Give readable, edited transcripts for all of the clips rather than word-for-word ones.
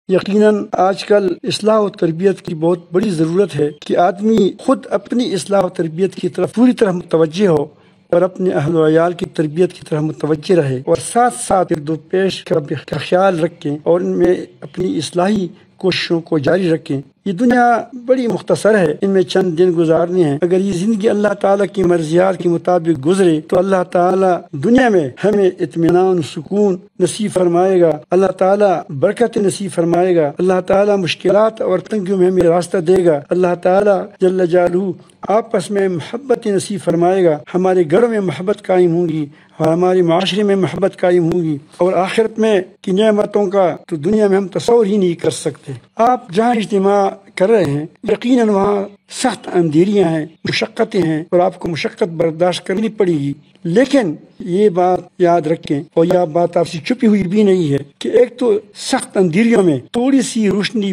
یقیناً آج کل اصلاح و تربیت کی بہت بڑی ضرورت ہے کہ آدمی خود اپنی اصلاح و تربیت کی طرف پوری طرح متوجہ ہو اور اپنے اہل و عیال کی تربیت کی طرف متوجہ رہے، اور ساتھ ساتھ ارد و پیش کا خیال رکھیں اور ان میں اپنی اصلاحی کوششوں کو جاری رکھیں۔ یہ دنیا بڑی مختصر ہے، ان میں چند دن گزارنے ہیں۔ اگر یہ زندگی اللہ تعالیٰ کی مرضیات کے مطابق گزرے تو اللہ تعالیٰ دنیا میں ہمیں اطمینان سکون نصیب فرمائے گا، اللہ تعالیٰ برکت نصیب فرمائے گا، اللہ تعالیٰ مشکلات اور تنگیوں میں ہمیں راستہ دے گا، اللہ تعالیٰ جل جلالہ آپس میں محبت نصیب فرمائے گا، ہمارے گھروں میں محبت قائم ہوگی اور ہمارے معاشرے میں محبت قائم ہوگی، اور آخرت میں کی نعمتوں کا تو دنیا میں ہم تصور ہی نہیں کر سکتے۔ آپ جہاں اجتماع کر رہے ہیں یقیناً وہاں سخت اندھیریاں ہیں، مشقتیں ہیں، اور آپ کو مشقت برداشت کرنی پڑے گی، لیکن یہ بات یاد رکھیں، اور یہ بات آپ سے چھپی ہوئی بھی نہیں ہے، کہ ایک تو سخت اندھیریوں میں تھوڑی سی روشنی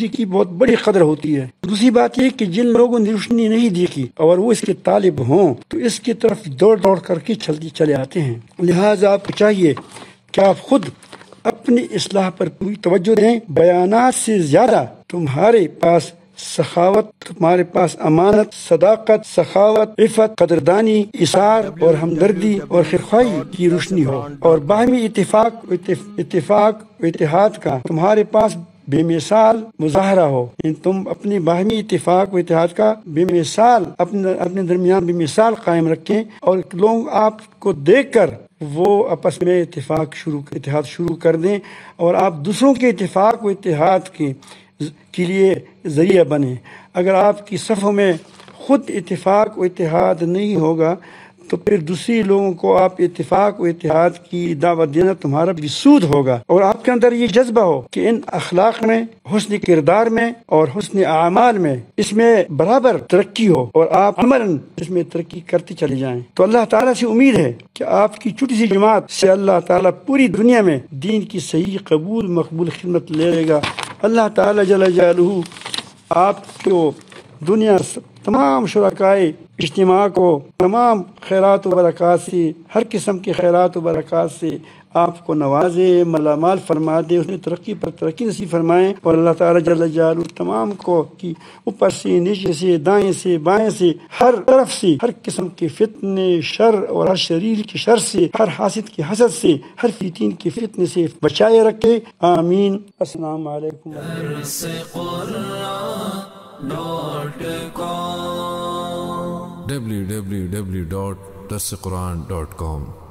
کی بہت بڑی قدر ہوتی ہے۔ دوسری بات یہ کہ جن لوگوں نے روشنی نہیں دیکھی اور وہ اس کے طالب ہوں تو اس کی طرف دوڑ کر کے چلے آتے ہیں۔ لہٰذا آپ کو چاہیے کہ آپ خود اپنی اصلاح پر پوری توجہ دیں۔ بیانات سے زیادہ تمہارے پاس سخاوت، تمہارے پاس امانت، صداقت، سخاوت، عفت، قدردانی، اثار اور ہمدردی اور خیرخواہی کی روشنی ہو، اور باہمی اتفاق و اتحاد کا تمہارے پاس بے مثال مظاہرہ ہو۔ تم اپنے باہمی اتفاق و اتحاد کا بے مثال اپنے درمیان بے مثال قائم رکھیں، اور لوگ آپ کو دیکھ کر وہ آپس میں اتحاد شروع کر دیں، اور آپ دوسروں کے اتفاق و اتحاد کے لیے ذریعہ بنیں۔ اگر آپ کی صفوں میں خود اتفاق و اتحاد نہیں ہوگا تو پھر دوسری لوگوں کو آپ اتفاق و اتحاد کی دعوت دینا تمہارا بھی سود ہوگا، اور آپ کے اندر یہ جذبہ ہو کہ ان اخلاق میں، حسن کردار میں اور حسن اعمال میں اس میں برابر ترقی ہو، اور آپ عملاً اس میں ترقی کرتے چلے جائیں۔ تو اللہ تعالیٰ سے امید ہے کہ آپ کی چھوٹی سی جماعت سے اللہ تعالیٰ پوری دنیا میں دین کی صحیح مقبول خدمت لے لے گا۔ اللہ تعالیٰ جل جلالہ آپ کو دنیا تمام شرکائے اجتماع کو تمام خیرات و برکات سے، ہر قسم کے خیرات و برکات سے آپ کو نوازے، ملامال فرما دے، اس نے ترقی پر ترقی نصیب فرمائیں، اور اللہ تعالیٰ جل جلالہ تمام کو کی اوپر سے، نیچے سے، دائیں سے، بائیں سے، ہر طرف سے، ہر قسم کے فتنے، شر اور ہر شریر کے شر سے، ہر حاسد کے حسد سے، ہر فتین کے فتنے سے بچائے رکھے، آمین۔ السلام علیکم۔ www.darsequran.com